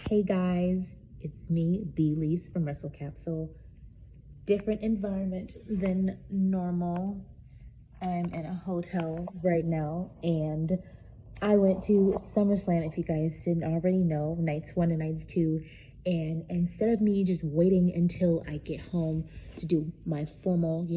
Hey guys, it's me, Lise from Wrestle Capsule. Different environment than normal. I'm in a hotel right now and I went to SummerSlam, if you guys didn't already know, nights 1 and nights 2. And instead of me just waiting until I get home to do my formal,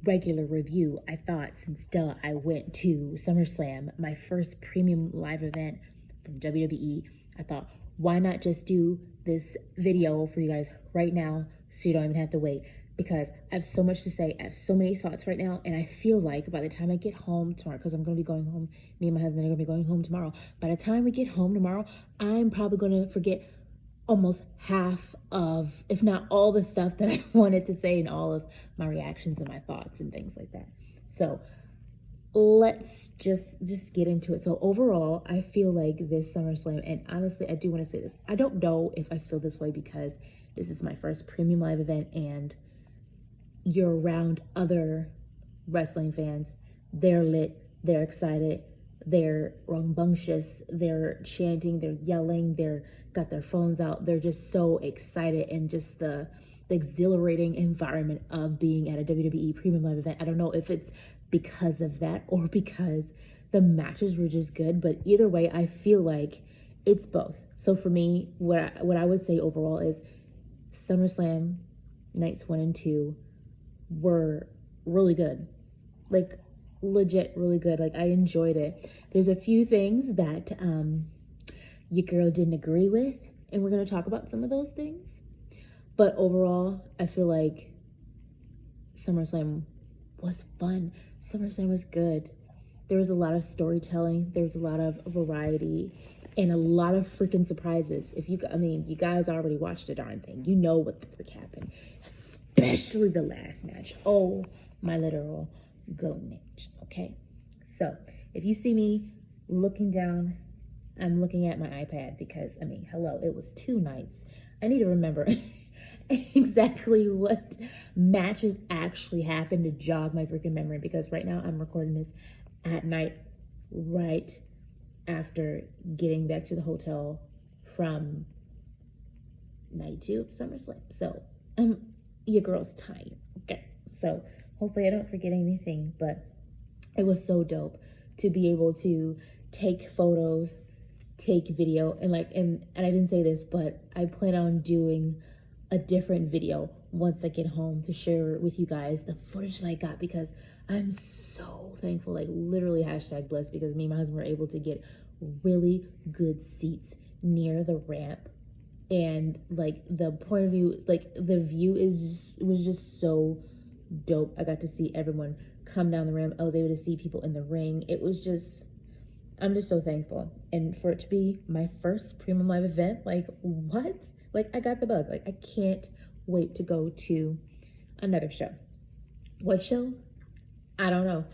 regular review, I thought since I went to SummerSlam, my first premium live event from WWE, I thought, why not just do this video for you guys right now so you don't even have to wait? Because I have so much to say. I have so many thoughts right now. And I feel like by the time I get home tomorrow, because I'm going to be going home, me and my husband are going to be going home tomorrow. By the time we get home tomorrow, I'm probably going to forget almost half of, if not all the stuff that I wanted to say and all of my reactions and my thoughts and things like that. So let's just get into it. So overall, I feel like this SummerSlam, and honestly, I do want to say this. I don't know if I feel this way because this is my first premium live event and you're around other wrestling fans. They're lit, they're excited, they're rambunctious, they're chanting, they're yelling, they're got their phones out. They're just so excited and just the exhilarating environment of being at a WWE premium live event. I don't know if it's because of that or because the matches were just good, but either way, I feel like it's both. So for me, what I would say overall is SummerSlam nights 1 and 2 were really good, like legit really good. Like I enjoyed it. There's a few things that your girl didn't agree with, and we're going to talk about some of those things, but overall I feel like SummerSlam was fun. SummerSlam was good. There was a lot of storytelling, there was a lot of variety, and a lot of freaking surprises. You guys already watched the darn thing. You know what the frick happened, especially the last match. Oh, my literal goat match. Okay, so if you see me looking down, I'm looking at my iPad because, hello, it was 2 nights. I need to remember exactly what matches actually happened to jog my freaking memory, because right now I'm recording this at night right after getting back to the hotel from night 2 of SummerSlam. So your girl's tired. Okay, so hopefully I don't forget anything, but it was so dope to be able to take photos, take video, and I didn't say this, but I plan on doing a different video once I get home to share with you guys the footage that I got, because I'm so thankful, like literally #Bliss, because me and my husband were able to get really good seats near the ramp, and like the point of view, like the view was just so dope. I got to see everyone come down the ramp. I was able to see people in the ring. I'm just so thankful. And for it to be my first premium live event, like what? Like I got the bug. Like I can't wait to go to another show. What show? I don't know.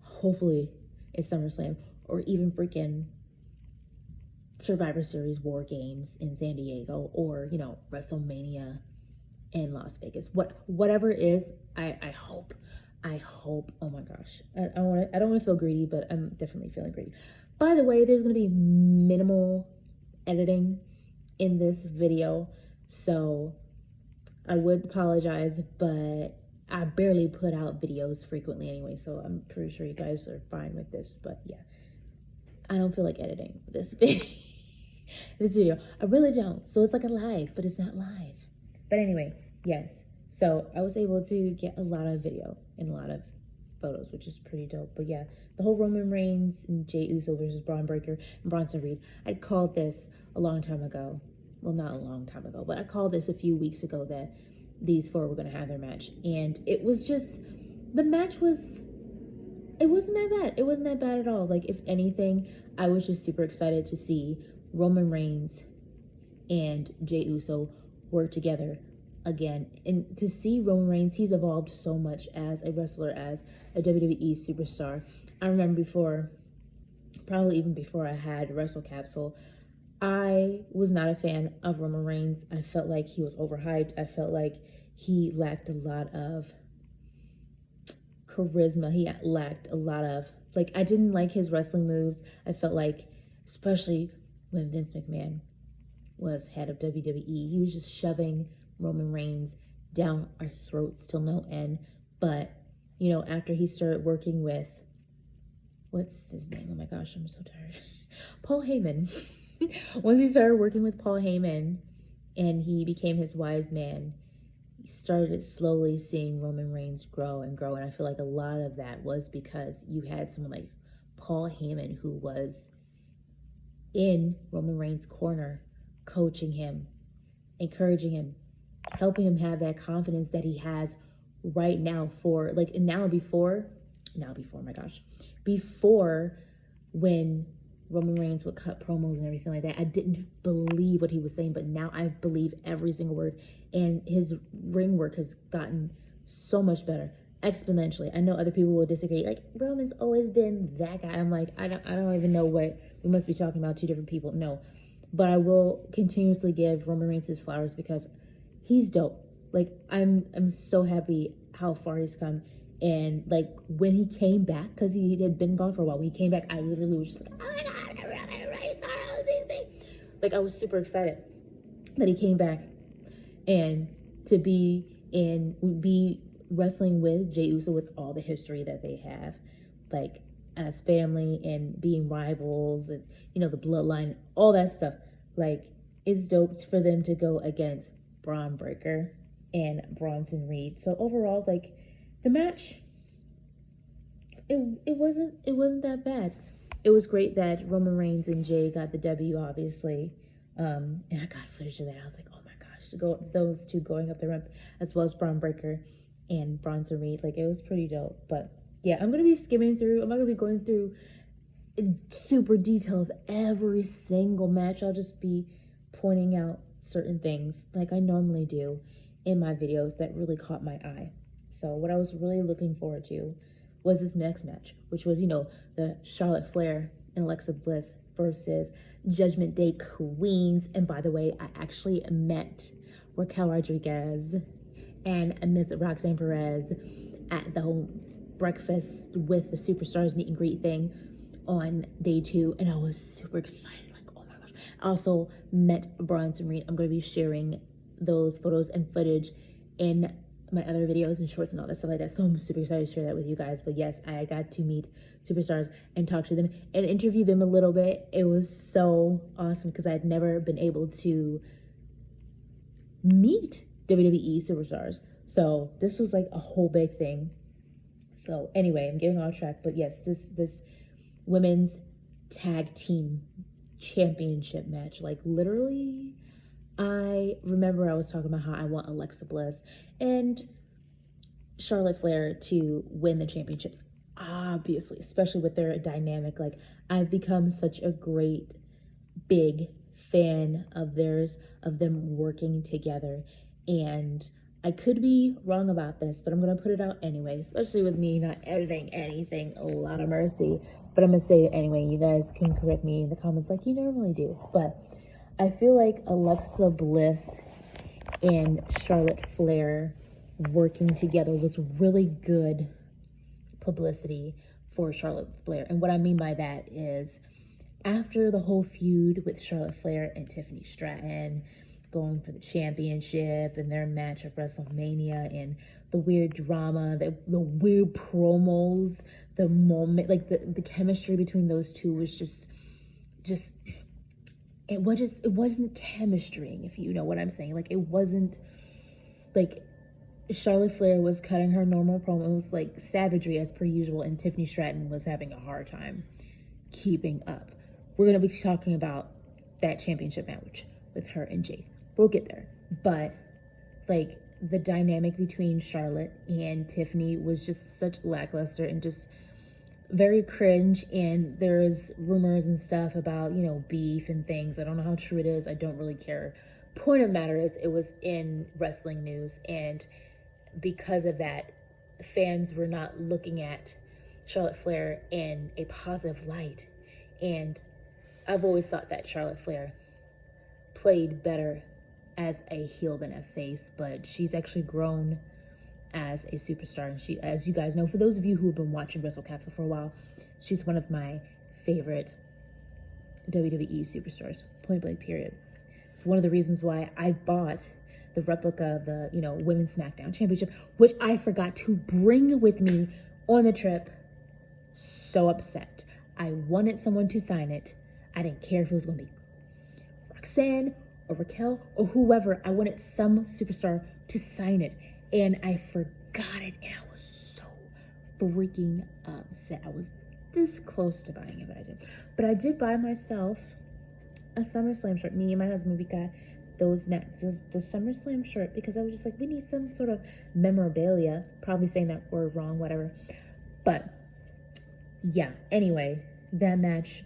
Hopefully it's SummerSlam or even freaking Survivor Series War Games in San Diego, or, WrestleMania in Las Vegas. Whatever it is, I hope. Oh my gosh. I don't want to feel greedy, but I'm definitely feeling greedy. By the way, there's going to be minimal editing in this video, so I would apologize, but I barely put out videos frequently anyway, so I'm pretty sure you guys are fine with this. But yeah, I don't feel like editing this video. I really don't. So it's like a live, but it's not live. But anyway, yes. So I was able to get a lot of video and a lot of photos, which is pretty dope. But yeah, the whole Roman Reigns and Jey Uso versus Braun Breaker and Bronson Reed, I called this a long time ago. Well, not a long time ago, but I called this a few weeks ago that these 4 were going to have their match. And it was just, the match it wasn't that bad. It wasn't that bad at all. Like, if anything, I was just super excited to see Roman Reigns and Jey Uso work together again, and to see Roman Reigns, he's evolved so much as a wrestler, as a WWE superstar. I remember probably even before I had Wrestle Capsule, I was not a fan of Roman Reigns. I felt like he was overhyped. I felt like he lacked a lot of charisma. He lacked a lot of, I didn't like his wrestling moves. I felt like, especially when Vince McMahon was head of WWE. He was just shoving Roman Reigns down our throats till no end. But, you know, after he started working with, what's his name? Oh my gosh, I'm so tired. Paul Heyman. Once he started working with Paul Heyman and he became his wise man, he started slowly seeing Roman Reigns grow and grow. And I feel like a lot of that was because you had someone like Paul Heyman who was in Roman Reigns' corner, coaching him, encouraging him, helping him have that confidence that he has right now before, my gosh, before when Roman Reigns would cut promos and everything like that, I didn't believe what he was saying, but now I believe every single word, and his ring work has gotten so much better, exponentially. I know other people will disagree, like, Roman's always been that guy. I'm like, I don't even know what we must be talking about, two different people. No, but I will continuously give Roman Reigns his flowers because he's dope. Like, I'm so happy how far he's come. And like when he came back, because he had been gone for a while, when he came back, I literally was just like, oh my god, Roman Reigns are amazing. Like, I was super excited that he came back and to be wrestling with Jey Uso with all the history that they have, like as family and being rivals and, you know, the bloodline, all that stuff. Like, it's dope for them to go against Braun Breaker and Bronson Reed. So overall, like, the match, it wasn't that bad. It was great that Roman Reigns and Jay got the W, obviously. And I got footage of that. I was like, oh my gosh, those two going up the ramp, as well as Braun Breaker and Bronson Reed. Like, it was pretty dope. But yeah, I'm gonna be skimming through. I'm not gonna be going through in super detail of every single match. I'll just be pointing out certain things like I normally do in my videos that really caught my eye. So what I was really looking forward to was this next match, which was, you know, the Charlotte Flair and Alexa Bliss versus Judgment Day Queens. And by the way, I actually met Raquel Rodriguez and Miss Roxanne Perez at the whole breakfast with the superstars meet and greet thing on day 2, and I was super excited. Like, oh my gosh. I also met Bronson Reed. I'm going to be sharing those photos and footage in my other videos and shorts and all that stuff like that. So I'm super excited to share that with you guys. But yes, I got to meet superstars and talk to them and interview them a little bit. It was so awesome because I had never been able to meet WWE superstars. So this was like a whole big thing. So anyway, I'm getting off track. But yes, this women's tag team championship match, like, literally, I remember I was talking about how I want Alexa Bliss and Charlotte Flair to win the championships, obviously, especially with their dynamic. Like, I've become such a great big fan of them working together. And I could be wrong about this, but I'm going to put it out anyway, especially with me not editing anything, a lot of mercy. But I'm going to say it anyway. You guys can correct me in the comments like you normally do. But I feel like Alexa Bliss and Charlotte Flair working together was really good publicity for Charlotte Flair. And what I mean by that is, after the whole feud with Charlotte Flair and Tiffany Stratton going for the championship and their match at WrestleMania and the weird drama, the weird promos, the moment, like the chemistry between those two was just it wasn't chemistry, if you know what I'm saying. Like, it wasn't like Charlotte Flair was cutting her normal promos like savagery as per usual, and Tiffany Stratton was having a hard time keeping up. We're going to be talking about that championship match with her and Jade. We'll get there. But, like, the dynamic between Charlotte and Tiffany was just such lackluster and just very cringe. And there's rumors and stuff about, you know, beef and things. I don't know how true it is. I don't really care. Point of the matter is, it was in wrestling news. And because of that, fans were not looking at Charlotte Flair in a positive light. And I've always thought that Charlotte Flair played better as a heel than a face, but she's actually grown as a superstar. And she, as you guys know, for those of you who have been watching Wrestle Capsule for a while, she's one of my favorite WWE superstars, point blank period. It's one of the reasons why I bought the replica of the, Women's SmackDown Championship, which I forgot to bring with me on the trip. So upset. I wanted someone to sign it. I didn't care if it was going to be Roxanne or Raquel or whoever. I wanted some superstar to sign it. And I forgot it. And I was so freaking upset. I was this close to buying it, but I didn't. But I did buy myself a SummerSlam shirt. Me and my husband, we got the SummerSlam shirt because I was just like, we need some sort of memorabilia. Probably saying that word wrong, whatever. But yeah, anyway, that match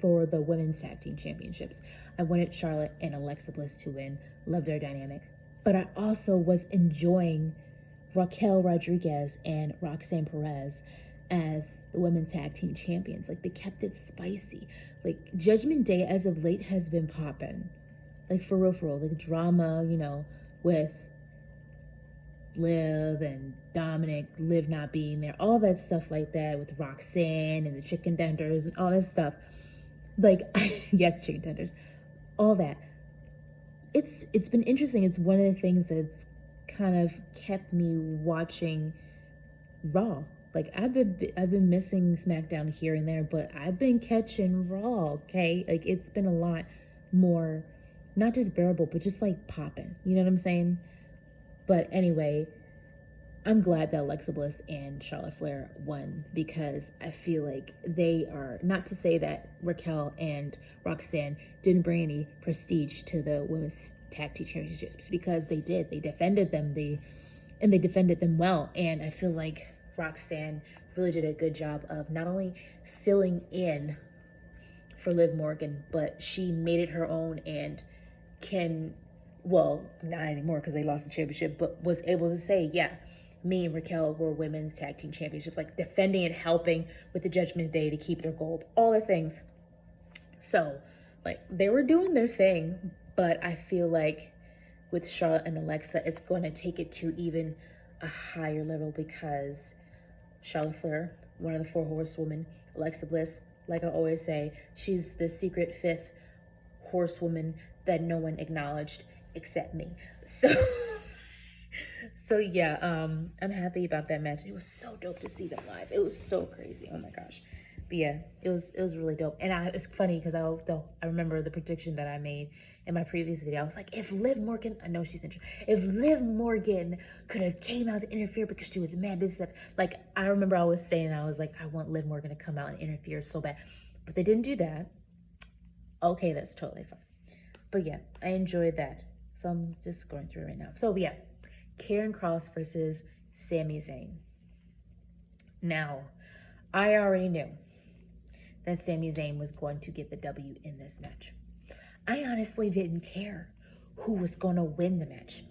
for the Women's Tag Team Championships, I wanted Charlotte and Alexa Bliss to win. Love their dynamic. But I also was enjoying Raquel Rodriguez and Roxanne Perez as the Women's Tag Team Champions. Like, they kept it spicy. Like, Judgment Day as of late has been popping. Like, for real. Like, drama, with Liv and Dominic, Liv not being there, all that stuff like that with Roxanne and the chicken tenders and all that stuff. Like, yes, chicken tenders, all that. It's been interesting. It's one of the things that's kind of kept me watching Raw. Like, I've been missing SmackDown here and there, but I've been catching Raw, okay? Like, it's been a lot more, not just bearable, but just like popping. You know what I'm saying? But anyway, I'm glad that Alexa Bliss and Charlotte Flair won because I feel like they are, not to say that Raquel and Roxanne didn't bring any prestige to the Women's Tag Team Championships, because they did. They defended them. They defended them well. And I feel like Roxanne really did a good job of not only filling in for Liv Morgan, but she made it her own and not anymore because they lost the championship, but was able to say, yeah, me and Raquel were Women's Tag Team Championships, like defending and helping with the Judgment Day to keep their gold, all the things. So, like, they were doing their thing, but I feel like with Charlotte and Alexa, it's going to take it to even a higher level because Charlotte Flair, one of the 4 horsewomen, Alexa Bliss, like I always say, she's the secret 5th horsewoman that no one acknowledged except me. So yeah, I'm happy about that match. It was so dope to see them live. It was so crazy. Oh my gosh. But yeah, it was really dope. And it's funny because I remember the prediction that I made in my previous video. I was like, if Liv Morgan, I know she's interested, if Liv Morgan could have came out to interfere because she was mad, this stuff. Like, I remember I was saying, I was like, I want Liv Morgan to come out and interfere so bad. But they didn't do that. Okay, that's totally fine. But yeah, I enjoyed that. So I'm just going through it right now. So yeah, Karrion Kross versus Sami Zayn. Now, I already knew that Sami Zayn was going to get the W in this match. I honestly didn't care who was going to win the match.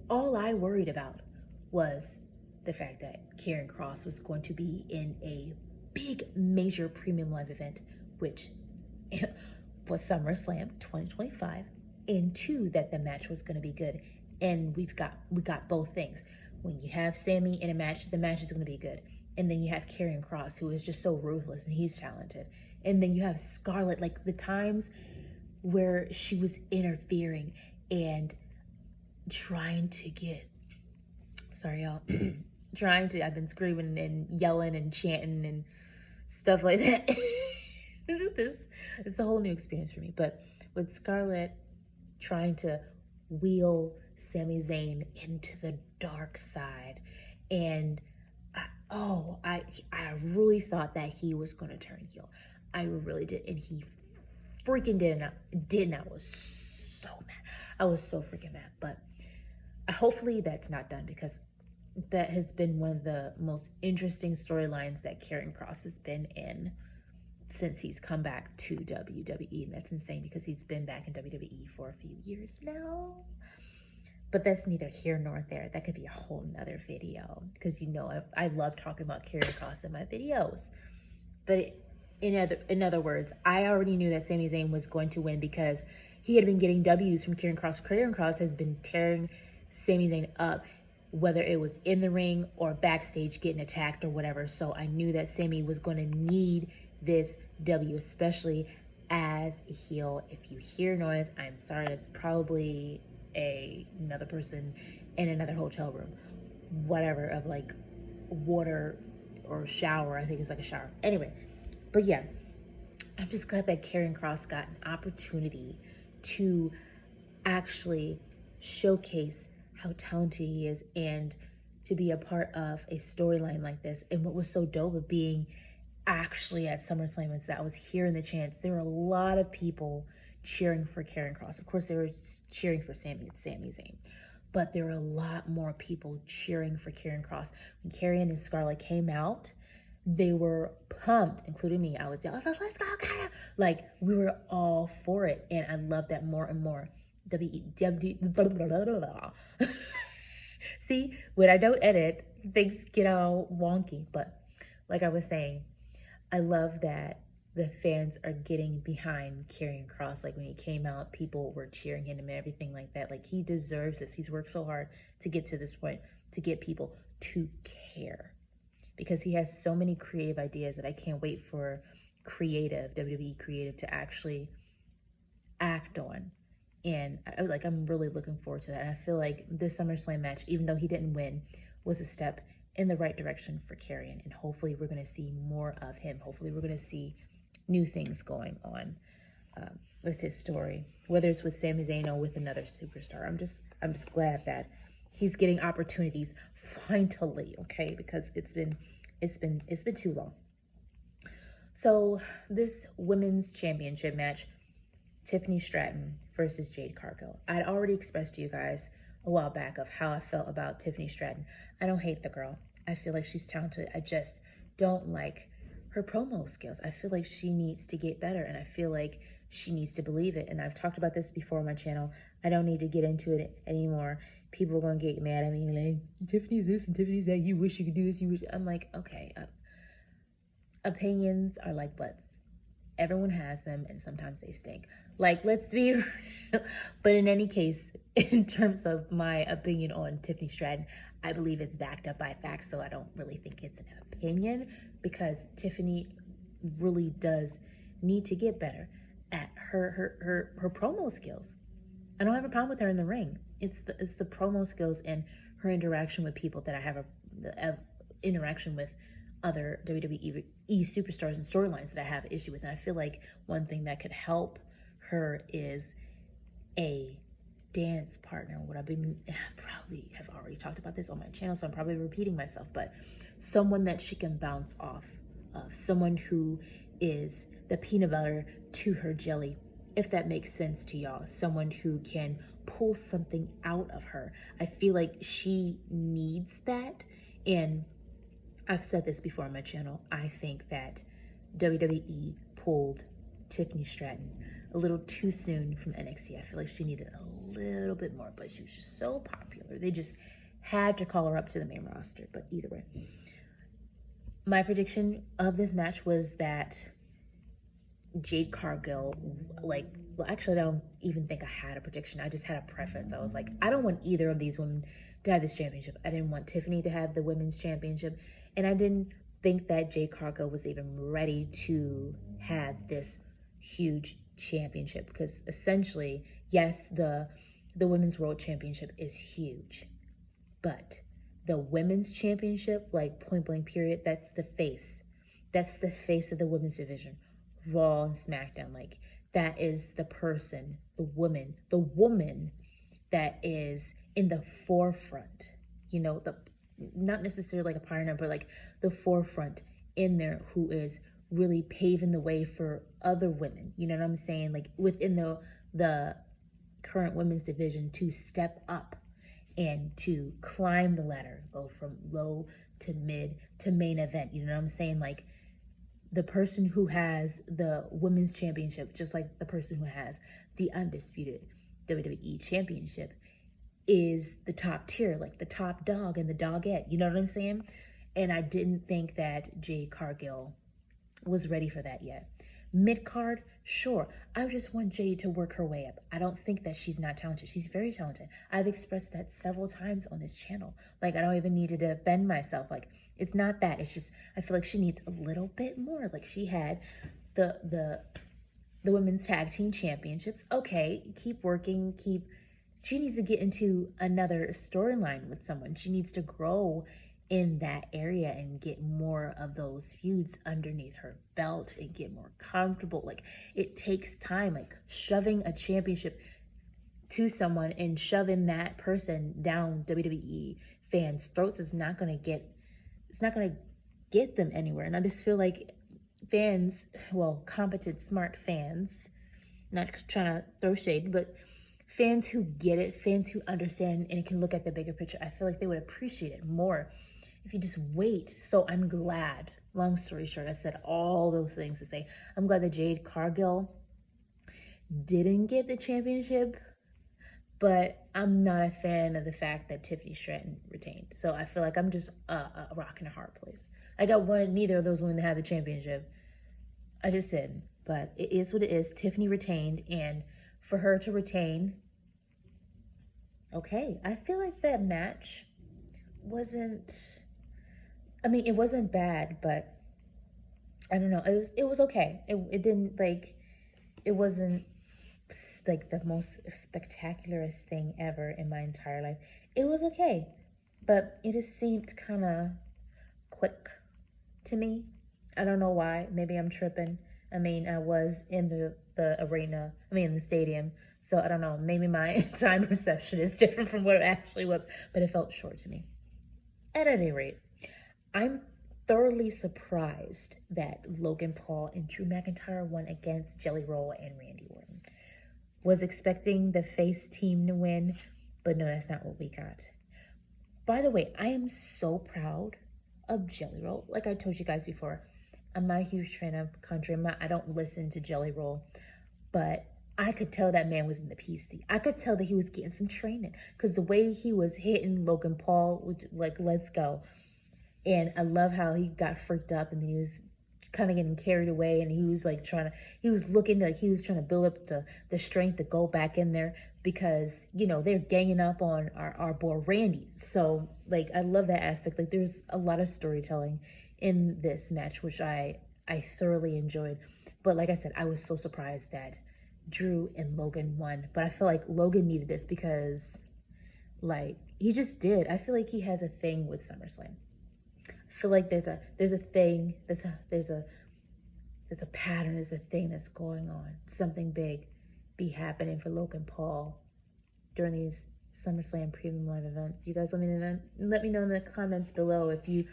All I worried about was the fact that Karrion Kross was going to be in a big major premium live event, which was SummerSlam 2025, and 2, that the match was going to be good. And we got both things. When you have Sami in a match, the match is going to be good. And then you have Karrion Kross, who is just so ruthless, and he's talented. And then you have Scarlett, like the times where she was interfering and trying to get, sorry y'all, I've been screaming and yelling and chanting and stuff like that. It's a whole new experience for me. But with Scarlett trying to wheel Sami Zayn into the dark side, and I really thought that he was going to turn heel. I really did, and he freaking did, and I was so mad. I was so freaking mad, but hopefully that's not done, because that has been one of the most interesting storylines that Karrion Kross has been in since he's come back to WWE, and that's insane because he's been back in WWE for a few years now. But that's neither here nor there. That could be a whole nother video, because I love talking about Karrion Kross in my videos. But in other words, I already knew that Sami Zayn was going to win because he had been getting W's from Karrion Kross. Karrion Kross has been tearing Sami Zayn up, whether it was in the ring or backstage getting attacked or whatever. So I knew that Sami was going to need this W, especially as a heel. If you hear noise, I'm sorry. It's probably another person in another hotel room, whatever, of like water or shower. I think it's like a shower. Anyway, but yeah, I'm just glad that Karrion Kross got an opportunity to actually showcase how talented he is and to be a part of a storyline like this. And what was so dope of being actually at SummerSlam is that I was hearing the chants. There were a lot of people cheering for Karrion Kross. Of course, they were cheering for Sami Zayn. But there were a lot more people cheering for Karrion Kross. When Karrion and Scarlett came out, they were pumped, including me. I was like, let's go, Karrion. Like, we were all for it. And I love that more and more. See, when I don't edit, things get all wonky. But like I was saying, I love that the fans are getting behind Karrion Kross. Like when he came out, people were cheering him and everything like that. Like he deserves this. He's worked so hard to get to this point, to get people to care. Because he has so many creative ideas that I can't wait for WWE creative to actually act on. And I'm really looking forward to that. And I feel like this SummerSlam match, even though he didn't win, was a step in the right direction for Karrion. And hopefully we're going to see more of him. Hopefully we're going to see new things going on with his story, whether it's with Sami Zayn or with another superstar. I'm just glad that he's getting opportunities finally, okay? Because it's been too long. So this women's championship match, Tiffany Stratton versus Jade Cargill. I'd already expressed to you guys a while back of how I felt about Tiffany Stratton. I don't hate the girl. I feel like she's talented. I just don't like her promo skills. I feel like she needs to get better, and I feel like she needs to believe it. And I've talked about this before on my channel. I don't need to get into it anymore. People are going to get mad at me like, Tiffany's this and Tiffany's that. You wish you could do this. You wish. I'm like, okay. Opinions are like butts. Everyone has them, and sometimes they stink. Like, let's be real. But in any case, in terms of my opinion on Tiffany Stratton, I believe it's backed up by facts, so I don't really think it's an opinion, because Tiffany really does need to get better at her promo skills. I don't have a problem with her in the ring. It's the promo skills and her interaction with people that I have a interaction with other WWE superstars and storylines that I have an issue with. And I feel like one thing that could help her is a dance partner. I probably have already talked about this on my channel, so I'm probably repeating myself, but someone that she can bounce off of, someone who is the peanut butter to her jelly, if that makes sense to y'all. Someone who can pull something out of her. I feel like she needs that. And I've said this before on my channel. I think that WWE pulled Tiffany Stratton a little too soon from NXT. I feel like she needed a little bit more, but she was just so popular. They just had to call her up to the main roster. But either way, my prediction of this match was that Jade Cargill, actually, I don't even think I had a prediction. I just had a preference. I was like, I don't want either of these women to have this championship. I didn't want Tiffany to have the women's championship, and I didn't think that Jade Cargill was even ready to have this huge championship, because essentially, yes, the women's world championship is huge, but the women's championship, like point blank period, that's the face of the women's division. Raw and SmackDown, like that is the person, the woman that is in the forefront, not necessarily like a pioneer, but like the forefront in there, who is really paving the way for other women, you know what I'm saying, like within the current women's division, to step up and to climb the ladder, go from low to mid to main event, you know what I'm saying? Like the person who has the women's championship, just like the person who has the undisputed WWE championship, is the top tier, like the top dog and the dogette, you know what I'm saying? And I didn't think that Jade Cargill was ready for that yet. Mid-card, sure. I just want Jade to work her way up. I don't think that she's not talented. She's very talented. I've expressed that several times on this channel. Like, I don't even need to defend myself. Like, it's not that. It's just, I feel like she needs a little bit more. Like, she had the the women's tag team championships. Okay, keep working, she needs to get into another storyline with someone. She needs to grow in that area and get more of those feuds underneath her belt and get more comfortable. Like, it takes time. Like, shoving a championship to someone and shoving that person down WWE fans' throats is not going to get them anywhere. And I just feel like fans, well, competent, smart fans, not trying to throw shade, but fans who get it, fans who understand and can look at the bigger picture, I feel like they would appreciate it more if you just wait. So I'm glad, long story short, I said all those things to say, I'm glad that Jade Cargill didn't get the championship, but I'm not a fan of the fact that Tiffany Stratton retained. So I feel like I'm just a rock in a hard place. Like, I wanted neither of those women to have the championship. I just didn't. But it is what it is. Tiffany retained, and for her to retain, okay. I feel like that match wasn't, I mean, it wasn't bad, but I don't know. It was okay. It didn't, like, it wasn't like the most spectacularest thing ever in my entire life. It was okay, but it just seemed kind of quick to me. I don't know why. Maybe I'm tripping. I mean, I was in the arena, in the stadium, so I don't know. Maybe my time perception is different from what it actually was, but it felt short to me. At any rate, I'm thoroughly surprised that Logan Paul and Drew McIntyre won against Jelly Roll and Randy Orton. Was expecting the face team to win, but no, that's not what we got. By the way, I am so proud of Jelly Roll. Like I told you guys before, I'm not a huge fan of country. I don't listen to Jelly Roll, but I could tell that man was in the PC. I could tell that he was getting some training, because the way he was hitting Logan Paul, like, let's go. And I love how he got freaked up and he was kind of getting carried away, and he was like he was looking like he was trying to build up the strength to go back in there, because, you know, they're ganging up on our boy Randy. So, like, I love that aspect. Like, there's a lot of storytelling in this match, which I thoroughly enjoyed. But like I said, I was so surprised that Drew and Logan won. But I feel like Logan needed this because, like, he just did. I feel like he has a thing with SummerSlam. I feel like there's a thing, there's a pattern, there's a thing that's going on. Something big be happening for Logan Paul during these SummerSlam Premium Live events. You guys let me know in the comments below if you're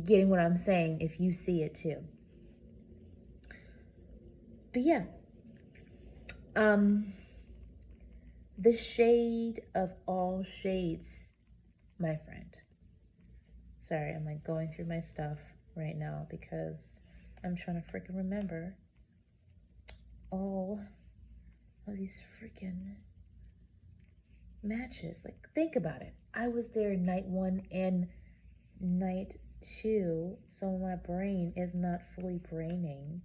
getting what I'm saying, if you see it too. But yeah, the shade of all shades, my friend. Sorry, I'm like going through my stuff right now because I'm trying to freaking remember all of these freaking matches. Like, think about it. I was there night 1 and night 2, so my brain is not fully braining.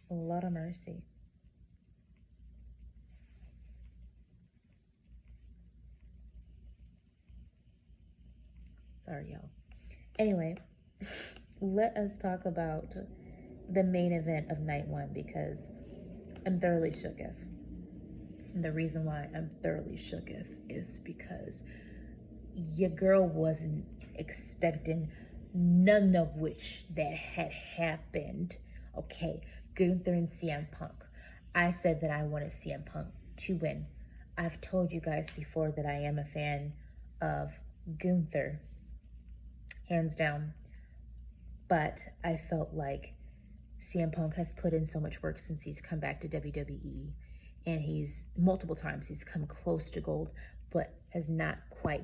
A lot of mercy. Sorry, y'all. Anyway, let us talk about the main event of night 1, because I'm thoroughly shooketh. And the reason why I'm thoroughly shooketh is because your girl wasn't expecting none of which that had happened. Okay, Gunther and CM Punk. I said that I wanted CM Punk to win. I've told you guys before that I am a fan of Gunther, hands down. But I felt like CM Punk has put in so much work since he's come back to WWE. And he's, multiple times, he's come close to gold, but has not quite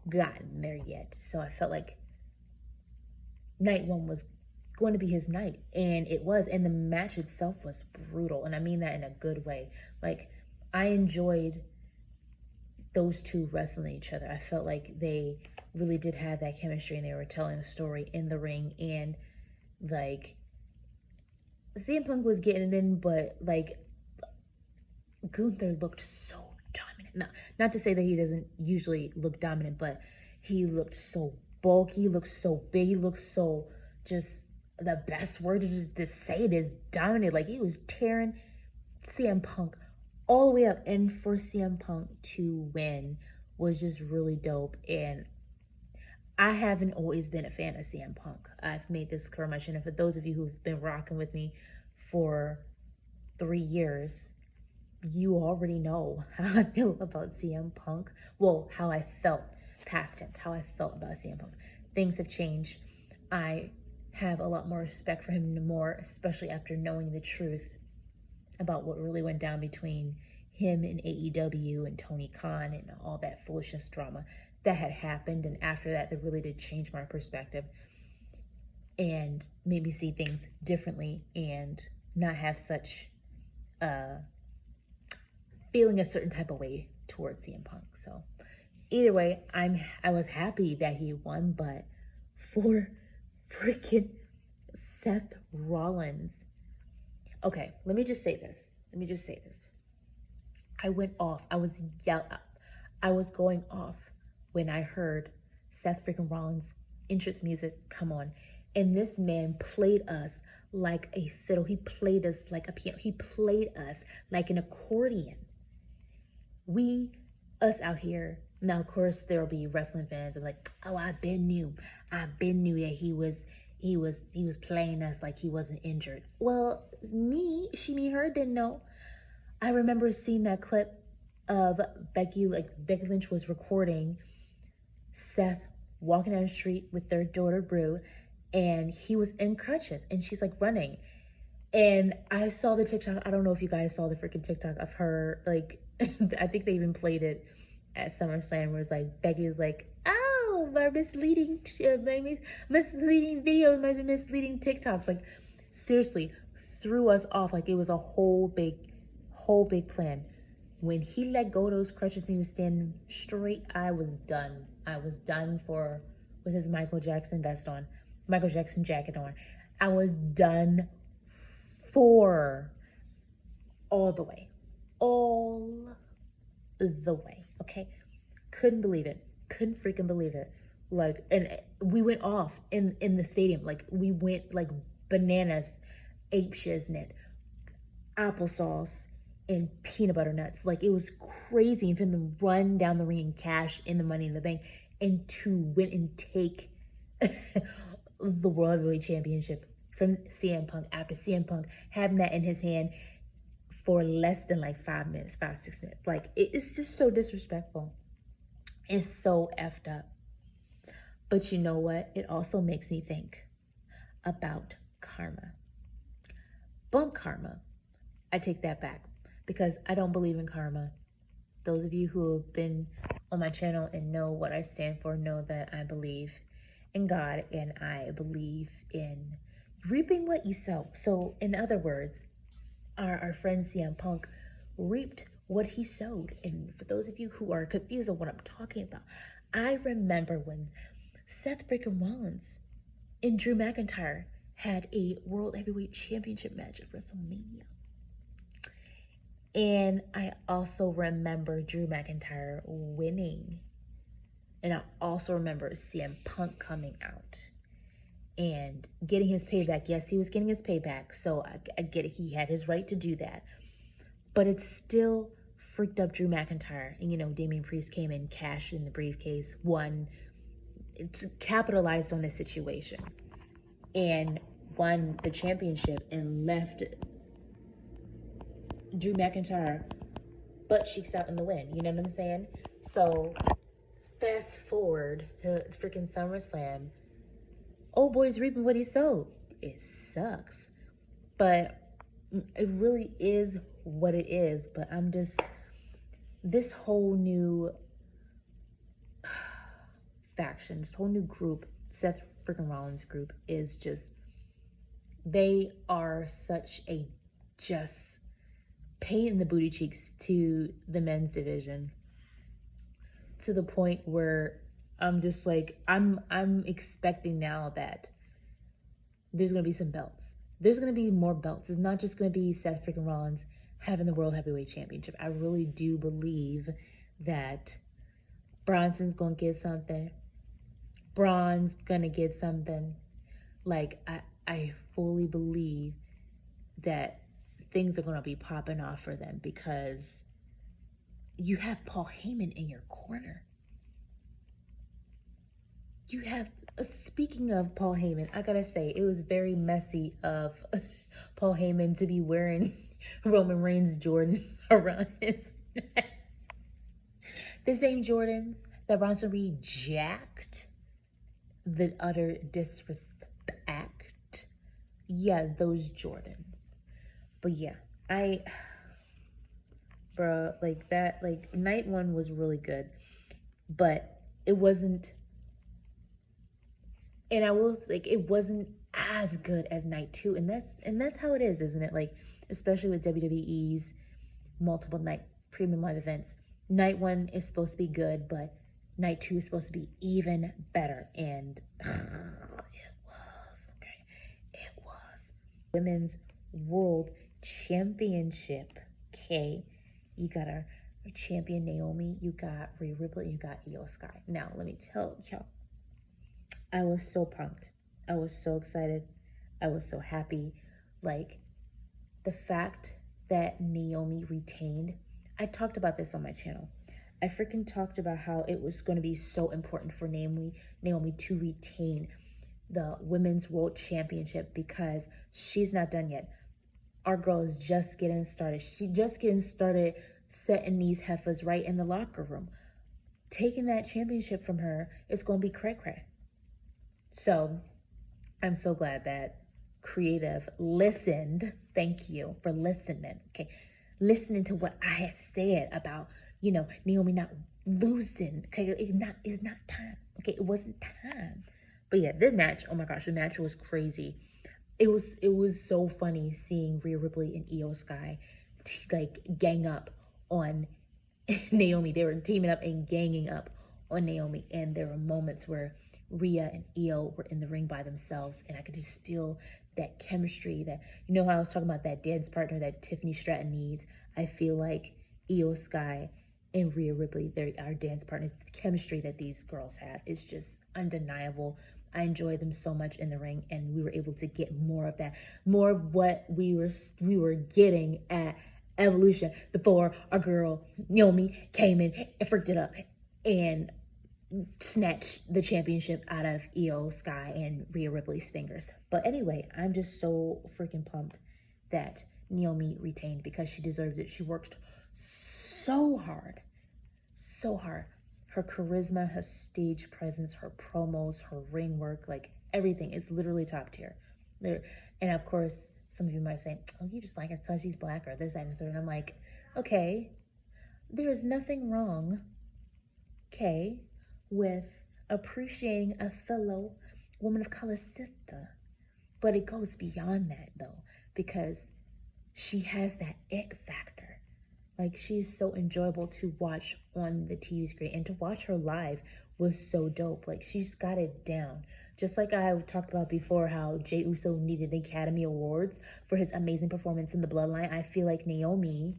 gotten there yet. So I felt like night 1 was going to be his night. And it was. And the match itself was brutal. And I mean that in a good way. Like, I enjoyed those two wrestling each other. I felt like they really did have that chemistry, and they were telling a story in the ring. And, like, CM Punk was getting it in, but, like, Gunther looked so dominant. Not to say that he doesn't usually look dominant, but he looked so bulky, he looked so big, he looked so just the best word to say it is dominate. Like, he was tearing CM Punk all the way up. And for CM Punk to win was just really dope. And I haven't always been a fan of CM Punk. I've made this clear mention. And for those of you who've been rocking with me for 3 years, you already know how I feel about CM Punk. Well, how I felt, past tense, how I felt about CM Punk. Things have changed. I have a lot more respect for him more, especially after knowing the truth about what really went down between him and AEW and Tony Khan and all that foolishness drama that had happened. And after that, that really did change my perspective and made me see things differently and not have such feeling a certain type of way towards CM Punk. So either way, I was happy that he won, but for freaking Seth Rollins. Okay, let me just say this. I went off. I was going off when I heard Seth freaking Rollins' entrance music come on. And this man played us like a fiddle. He played us like a piano. He played us like an accordion. Us out here. Now, of course, there will be wrestling fans of like, oh, I've been knew that he was playing us like he wasn't injured. Well, her didn't know. I remember seeing that clip of Becky Lynch was recording Seth walking down the street with their daughter Brew, and he was in crutches, and she's like running. And I saw the TikTok. I don't know if you guys saw the freaking TikTok of her. Like, I think they even played it at SummerSlam, where it's like Becky's like, "Oh, my misleading videos, my misleading TikToks." Like, seriously, threw us off. Like, it was a whole big plan. When he let go of those crutches and he was standing straight, I was done. I was done with his Michael Jackson jacket on. I was done for all the way. Okay? Couldn't believe it. Couldn't freaking believe it. Like, and we went off in the stadium. Like, we went like bananas, ape shiznit, applesauce, and peanut butter nuts. Like, it was crazy. And for them to run down the ring and cash in the Money in the Bank, and to win and take the World Heavyweight Championship from CM Punk, after CM Punk having that in his hand for less than like 6 minutes. Like, it's just so disrespectful. It's so effed up. But you know what? It also makes me think about karma. Bump karma. I take that back, because I don't believe in karma. Those of you who have been on my channel and know what I stand for know that I believe in God, and I believe in reaping what you sow. So in other words, our friend CM Punk reaped what he sowed. And for those of you who are confused on what I'm talking about, I remember when Seth freaking Rollins and Drew McIntyre had a World Heavyweight Championship match at WrestleMania. And I also remember Drew McIntyre winning. And I also remember CM Punk coming out and getting his payback. Yes, he was getting his payback, so I get it. He had his right to do that. But it still freaked up Drew McIntyre. And, Damian Priest came in, cashed in the briefcase, won, capitalized on the situation, and won the championship and left Drew McIntyre butt cheeks out in the win. You know what I'm saying? So fast forward to freaking SummerSlam. Old boy's reaping what he sowed. It sucks. But it really is what it is. But this whole new faction, this whole new group, Seth freaking Rollins group, is just, they are such a just pain in the booty cheeks to the men's division, to the point where I'm just like, I'm expecting now that there's going to be some belts. There's going to be more belts. It's not just going to be Seth freaking Rollins having the World Heavyweight Championship. I really do believe that Bronson's going to get something. Braun's going to get something. Like, I fully believe that things are going to be popping off for them because you have Paul Heyman in your corner. You have, speaking of Paul Heyman, I gotta say, it was very messy of Paul Heyman to be wearing Roman Reigns Jordans around his neck. The same Jordans that Bronson Reed jacked, the utter disrespect. Yeah, those Jordans. But yeah, bruh, like that, like night one was really good, but it wasn't, and I will like, it wasn't as good as night two, and that's how it is, isn't it? Like, especially with WWE's multiple night premium live events, night one is supposed to be good, but night two is supposed to be even better, and it was okay. It was Women's World Championship. Okay, you got our champion Naomi, you got Rhea Ripley, you got Io Sky. Now let me tell y'all, I was so pumped. I was so excited. I was so happy. Like, the fact that Naomi retained, I talked about this on my channel. I freaking talked about how it was going to be so important for Naomi to retain the Women's World Championship because she's not done yet. Our girl is just getting started. She just getting started setting these heifers right in the locker room. Taking that championship from her is going to be cray-cray. So I'm so glad that Creative listened. Thank you for listening. Okay. Listening to what I had said about, Naomi not losing. Okay. It's not time. Okay. It wasn't time. But yeah, this match, oh my gosh, the match was crazy. It was so funny seeing Rhea Ripley and Io Sky gang up on Naomi. They were teaming up and ganging up on Naomi, and there were moments where Rhea and Io were in the ring by themselves, and I could just feel that chemistry, that, how I was talking about that dance partner that Tiffany Stratton needs. I feel like Io Sky and Rhea Ripley, they're our dance partners. The chemistry that these girls have is just undeniable. I enjoy them so much in the ring, and we were able to get more of that, more of what we were getting at Evolution before our girl Naomi came in and freaked it up and snatched the championship out of Io Sky and Rhea Ripley's fingers. But anyway, I'm just so freaking pumped that Naomi retained because she deserves it. She worked so hard, so hard. Her charisma, her stage presence, her promos, her ring work, like everything is literally top tier. And of course, some of you might say, oh, you just like her because she's black or this, that, and the third. And I'm like, okay, there is nothing wrong, okay, with appreciating a fellow woman of color sister. But it goes beyond that, though, because she has that ick factor. Like, she's so enjoyable to watch on the TV screen, and to watch her live was so dope. Like, she's got it down. Just like I talked about before, how Jey Uso needed Academy Awards for his amazing performance in the Bloodline. I feel like Naomi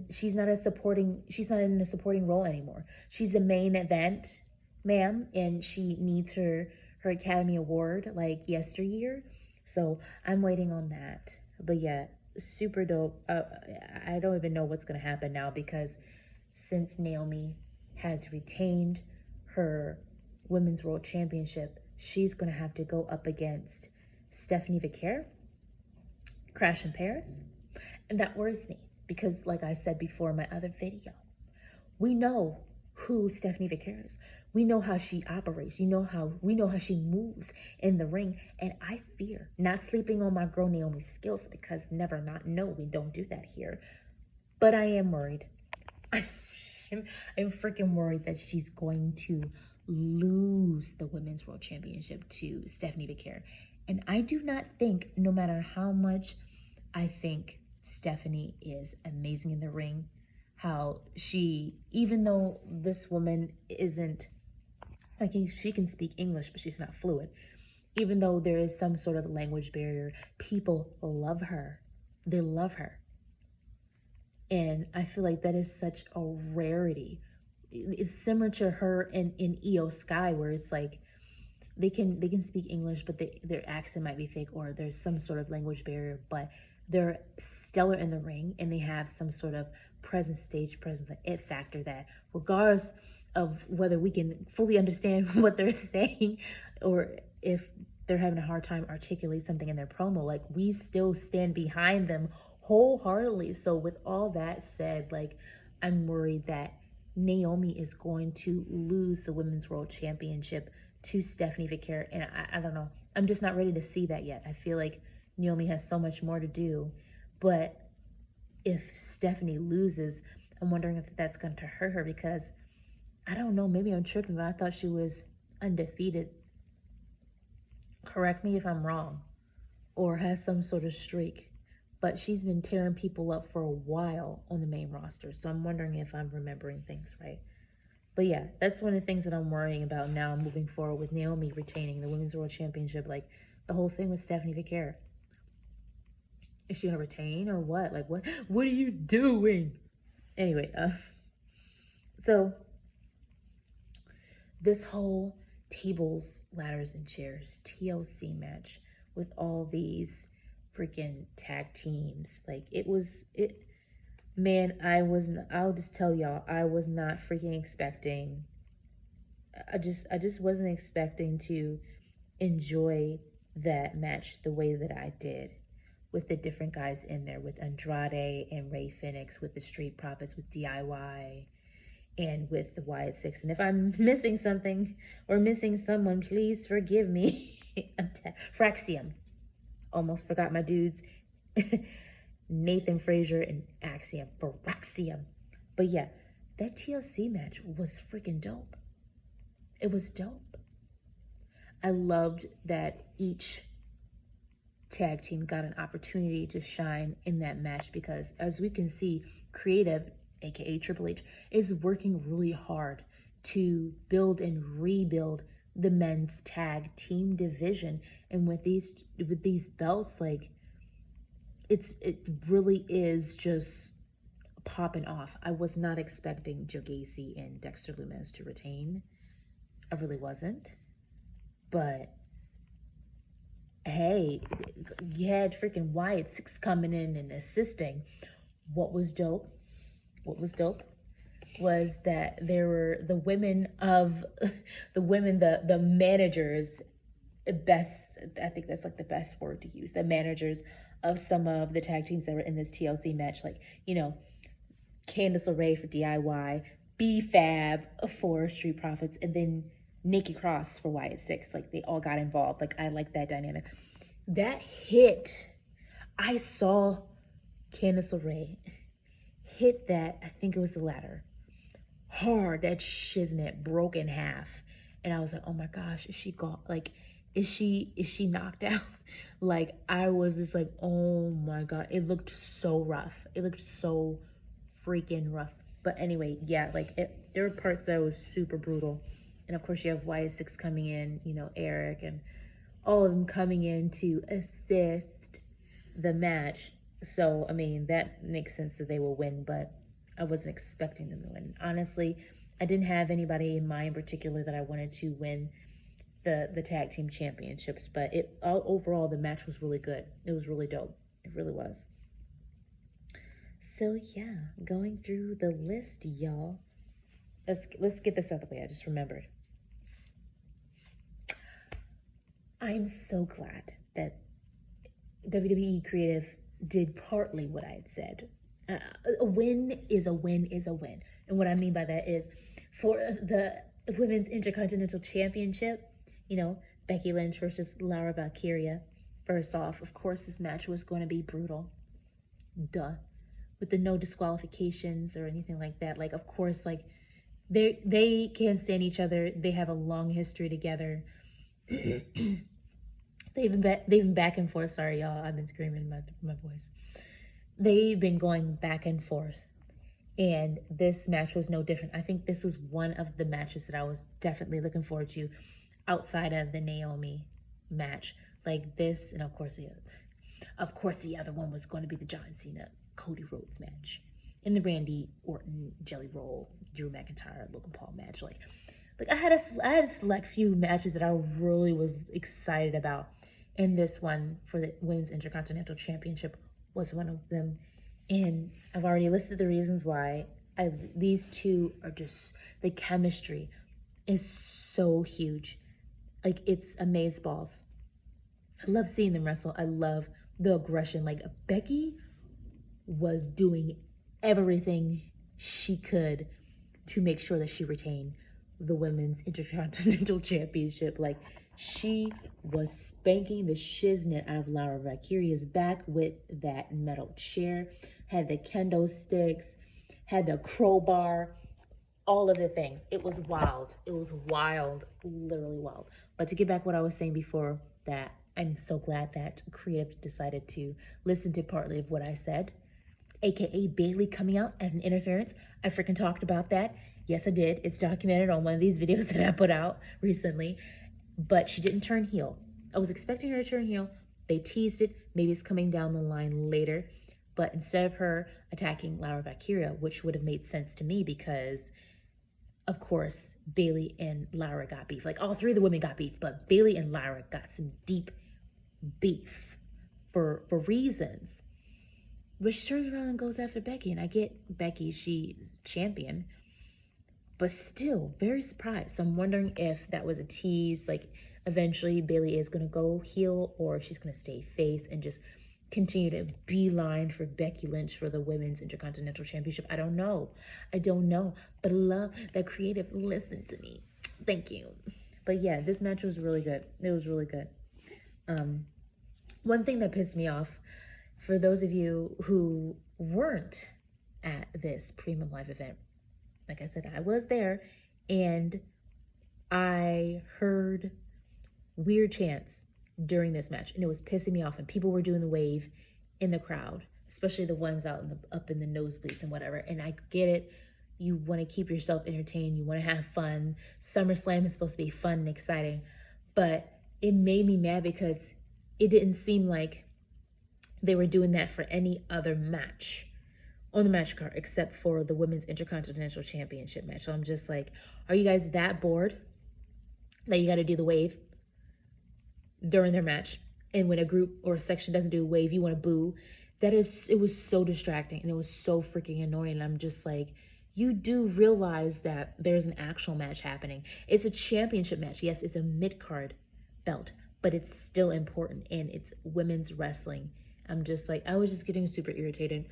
she's not in a supporting role anymore. She's the main event, ma'am, and she needs her Academy Award like yesteryear. So I'm waiting on that. But yeah, super dope. I don't even know what's going to happen now, because since Naomi has retained her Women's World Championship, she's going to have to go up against Stephanie Vaquer, Crash and Perez. And that worries me because, like I said before in my other video, we know who Stephanie Vaquer is. We know how she operates. We know how she moves in the ring. And I fear, not sleeping on my girl Naomi's skills, because no, we don't do that here. But I am worried. I'm freaking worried that she's going to lose the Women's World Championship to Stephanie Vaquer. And I do not think, no matter how much I think Stephanie is amazing in the ring, how she, even though this woman isn't, like, she can speak English, but she's not fluent. Even though there is some sort of language barrier, people love her. They love her. And I feel like that is such a rarity. It's similar to her in Io Sky, where it's like, they can speak English, but their accent might be fake, or there's some sort of language barrier, but they're stellar in the ring, and they have some sort of stage presence, like it factor, that regardless of whether we can fully understand what they're saying, or if they're having a hard time articulate something in their promo, like we still stand behind them wholeheartedly. So with all that said, like I'm worried that Naomi is going to lose the Women's World Championship to Stephanie Vicaire, and I don't know. I'm just not ready to see that yet. I feel like Naomi has so much more to do, but if Stephanie loses, I'm wondering if that's going to hurt her, because I don't know, maybe I'm tripping, but I thought she was undefeated. Correct me if I'm wrong, or has some sort of streak. But she's been tearing people up for a while on the main roster, so I'm wondering if I'm remembering things right. But yeah, that's one of the things that I'm worrying about now moving forward with Naomi retaining the Women's World Championship. Like the whole thing with Stephanie Vicaire. Is she gonna retain or what? Like what are you doing? Anyway, so this whole tables, ladders, and chairs TLC match with all these freaking tag teams, like I'll just tell y'all, I was not freaking expecting, I just wasn't expecting to enjoy that match the way that I did, with the different guys in there, with Andrade and Ray Phoenix, with the Street Profits, with DIY, and with the Wyatt Six. And if I'm missing something or missing someone, please forgive me. Fraxium. Almost forgot my dudes. Nathan Frazier and Axiom for Raxium. But yeah, that TLC match was freaking dope. It was dope. I loved that each tag team got an opportunity to shine in that match, because as we can see, Creative, aka Triple H, is working really hard to build and rebuild the men's tag team division. And with these belts, like it really is just popping off. I was not expecting Joe Gacy and Dexter Lumis to retain. I really wasn't. But hey, you had freaking Wyatt Six coming in and assisting. What was dope was that there were the managers, best, I think that's like the best word to use, the managers of some of the tag teams that were in this TLC match, like, Candice LeRae for DIY, B-Fab for Street Profits, and then Nikki Cross for Wyatt Six. Like, they all got involved. Like, I like that dynamic. That hit, I saw Candice LeRae hit that, I think it was the ladder, hard. That shiznit broke in half. And I was like, oh my gosh, is she gone? Like, is she knocked out? Like, I was just like, oh my God. It looked so rough. It looked so freaking rough. But anyway, yeah, like there were parts that was super brutal. And of course you have Wyatt Six coming in, Eric and all of them coming in to assist the match. So, I mean, that makes sense that they will win, but I wasn't expecting them to win. Honestly, I didn't have anybody in mind in particular that I wanted to win the tag team championships, but overall the match was really good. It was really dope. It really was. So yeah, going through the list, y'all. Let's get this out of the way. I just remembered. I'm so glad that WWE Creative did partly what I had said. A win is a win is a win. And what I mean by that is, for the Women's Intercontinental Championship, Becky Lynch versus Laura Valkyria. First off, of course, this match was going to be brutal. Duh. With the no disqualifications or anything like that. Like, of course, like, they can't stand each other. They have a long history together. They've been back and forth. Sorry, y'all. I've been screaming my voice. They've been going back and forth. And this match was no different. I think this was one of the matches that I was definitely looking forward to outside of the Naomi match. Like this, and of course the other one was going to be the John Cena Cody Rhodes match, and the Randy Orton Jelly Roll Drew McIntyre Logan Paul match. Like, like I had a select few matches that I really was excited about, and this one for the Women's Intercontinental Championship was one of them. And I've already listed the reasons why. These two are just, the chemistry is so huge. Like, it's amazeballs. I love seeing them wrestle. I love the aggression. Like, Becky was doing everything she could to make sure that she retained the Women's Intercontinental Championship. Like, she was spanking the shiznit out of Laura Valkyria's back with that metal chair, had the kendo sticks, had the crowbar, all of the things. It was wild. It was wild, literally wild. But to get back what I was saying before that, I'm so glad that Creative decided to listen to partly of what I said, aka Bayley coming out as an interference. I freaking talked about that. Yes, I did. It's documented on one of these videos that I put out recently. But she didn't turn heel. I was expecting her to turn heel. They teased it. Maybe it's coming down the line later. But instead of her attacking Laura Valkyria, which would have made sense to me because, of course, Bayley and Laura got beef. Like, all three of the women got beef, but Bayley and Laura got some deep beef for reasons. But she turns around and goes after Becky, and I get Becky, she's champion, but still very surprised. So I'm wondering if that was a tease, like eventually Bayley is going to go heel, or she's going to stay face and just continue to beeline for Becky Lynch for the Women's Intercontinental Championship. I don't know. But I love that Creative listened to me. Thank you. But yeah, this match was really good. It was really good. One thing that pissed me off, for those of you who weren't at this Premium Live event, like I said, I was there, and I heard weird chants during this match, and it was pissing me off, and people were doing the wave in the crowd, especially the ones up in the nosebleeds and whatever. And I get it. You want to keep yourself entertained. You want to have fun. SummerSlam is supposed to be fun and exciting, but it made me mad because it didn't seem like they were doing that for any other match on the match card except for the Women's Intercontinental Championship match. So I'm just like, are you guys that bored that you got to do the wave during their match? And when a group or a section doesn't do a wave, you want to boo? It was so distracting, and it was so freaking annoying. And I'm just like, you do realize that there's an actual match happening. It's a championship match. Yes, it's a mid-card belt, but it's still important, and it's women's wrestling. I'm just like, I was just getting super irritated,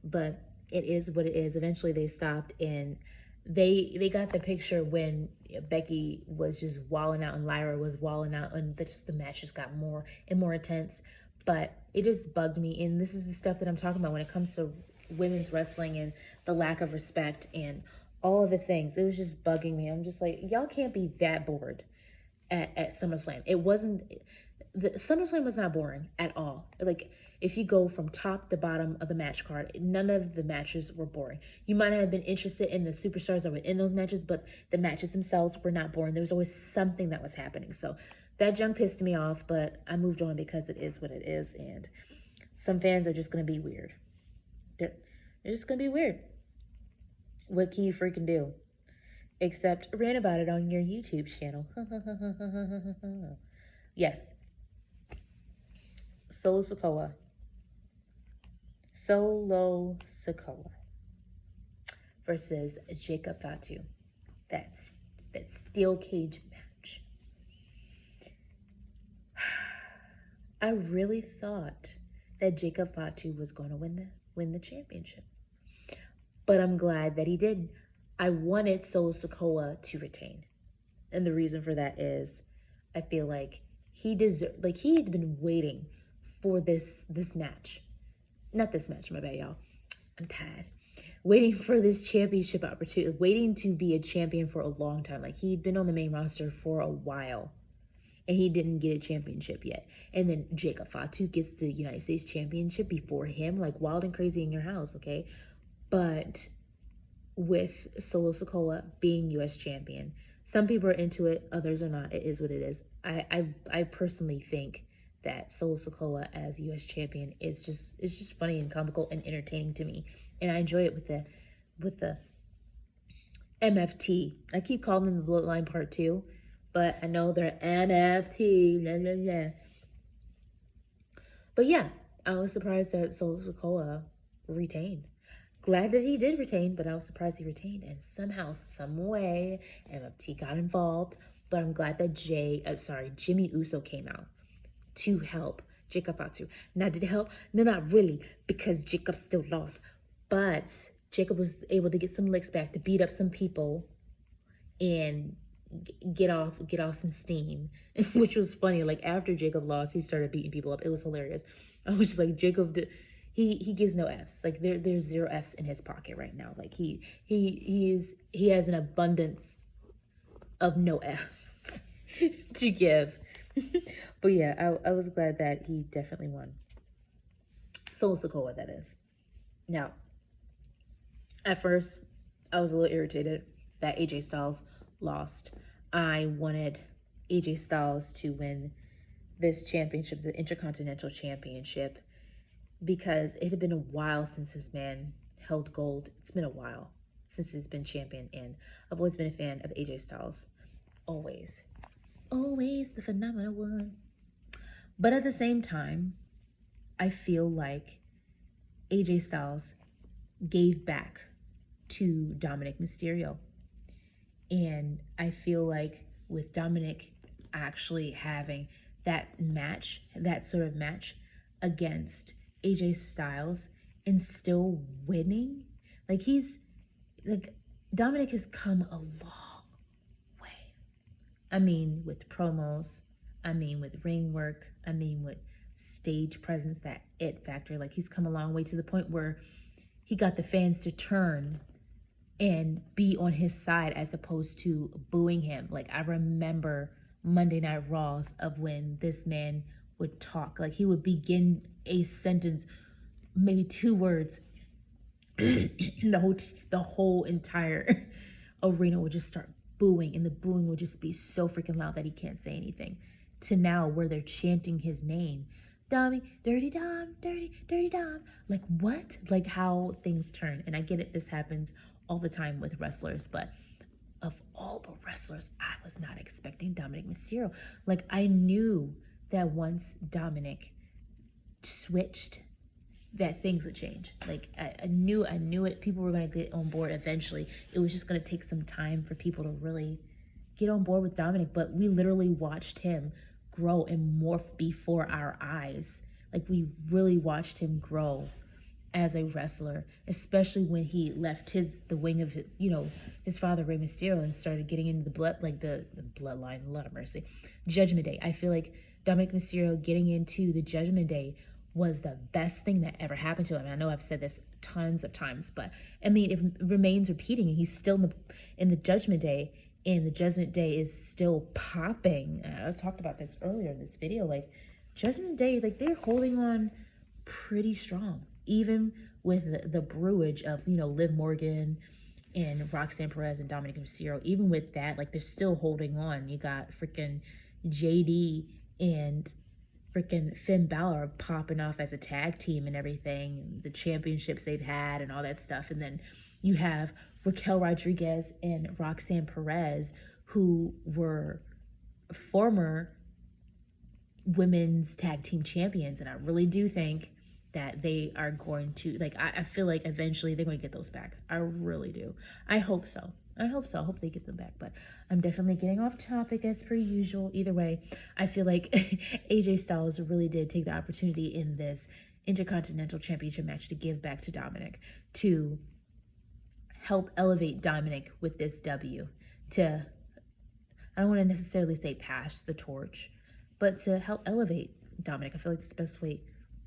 but it is what it is. Eventually they stopped, and they got the picture when Becky was just walling out and Lyra was walling out, and the match just got more and more intense. But it just bugged me, and this is the stuff that I'm talking about when it comes to women's wrestling and the lack of respect and all of the things. It was just bugging me. I'm just like, y'all can't be that bored at SummerSlam. The SummerSlam was not boring at all. Like, if you go from top to bottom of the match card, none of the matches were boring. You might have been interested in the superstars that were in those matches, but the matches themselves were not boring. There was always something that was happening. So that junk pissed me off, but I moved on because it is what it is, and some fans are just going to be weird. They're just going to be weird. What can you freaking do? Except rant about it on your YouTube channel. Yes. Solo Sikoa versus Jacob Fatu. That's that steel cage match. I really thought that Jacob Fatu was going to win the championship, but I'm glad that he did. I wanted Solo Sikoa to retain, and the reason for that is I feel like he had been waiting for this match. Not this match, my bad, y'all. I'm tired. Waiting for this championship opportunity, waiting to be a champion for a long time. Like, he'd been on the main roster for a while, and he didn't get a championship yet. And then Jacob Fatu gets the United States Championship before him, like wild and crazy in your house, okay? But with Solo Sikoa being U.S. champion, some people are into it, others are not. It is what it is. I personally think that Solo Sikoa as U.S. champion is just funny and comical and entertaining to me, and I enjoy it with the MFT. I keep calling them the Bloodline Part 2, but I know they're MFT. Blah, blah, blah. But yeah, I was surprised that Solo Sikoa retained. Glad that he did retain, but I was surprised he retained. And somehow, some way, MFT got involved. But I'm glad that Jimmy Uso came out to help Jacob out too. Now, did it help? No, not really, because Jacob still lost. But Jacob was able to get some licks back, to beat up some people and get off some steam, which was funny. Like, after Jacob lost, he started beating people up. It was hilarious. I was just like, Jacob, he gives no F's. Like, there's 0 F's in his pocket right now. Like, he has an abundance of no F's to give. But yeah, I was glad that he definitely won. Solo Sikoa, that is. Now, at first, I was a little irritated that AJ Styles lost. I wanted AJ Styles to win this championship, the Intercontinental Championship, because it had been a while since this man held gold. It's been a while since he's been champion, and I've always been a fan of AJ Styles. Always. Always the phenomenal one. But at the same time, I feel like AJ Styles gave back to Dominic Mysterio. And I feel like with Dominic actually having that match, that sort of match against AJ Styles and still winning, Dominic has come a long way. I mean, with promos, I mean, with ring work, I mean, with stage presence, that it factor. Like, he's come a long way to the point where he got the fans to turn and be on his side as opposed to booing him. Like, I remember Monday Night Raws of when this man would talk. Like, he would begin a sentence, maybe 2 words, the whole entire arena would just start booing, and the booing would just be so freaking loud that he can't say anything. To now where they're chanting his name, Dommy, Dirty Dom, Dirty Dom. Like, what? Like, how things turn. And I get it, this happens all the time with wrestlers, but of all the wrestlers, I was not expecting Dominic Mysterio. Like, I knew that once Dominic switched, that things would change. Like, I knew it. People were going to get on board eventually. It was just going to take some time for people to really get on board with Dominic. But we literally watched him grow and morph before our eyes. Like, we really watched him grow as a wrestler, especially when he left the wing of his father, Rey Mysterio, and started getting into the bloodline. Lord have mercy, Judgment Day. I feel like Dominic Mysterio getting into the Judgment Day was the best thing that ever happened to him. And I know I've said this tons of times, but I mean, it remains repeating. And he's still in the Judgment Day, and the Judgment Day is still popping. I talked about this earlier in this video. Like, Judgment Day, like, they're holding on pretty strong, even with the brewage of Liv Morgan and Roxanne Perez and Dominic Mysterio. Even with that, like, they're still holding on. You got freaking Jade and freaking Finn Balor popping off as a tag team and everything, the championships they've had and all that stuff. And then you have Raquel Rodriguez and Roxanne Perez, who were former women's tag team champions. And I really do think that they are going to, like, I feel like eventually they're going to get those back. I really do. I hope so. I hope they get them back. But I'm definitely getting off topic as per usual. Either way, I feel like AJ Styles really did take the opportunity in this Intercontinental Championship match to give back to Dominic, to help elevate Dominic with this W, to, I don't want to necessarily say pass the torch, but to help elevate Dominic. I feel like it's the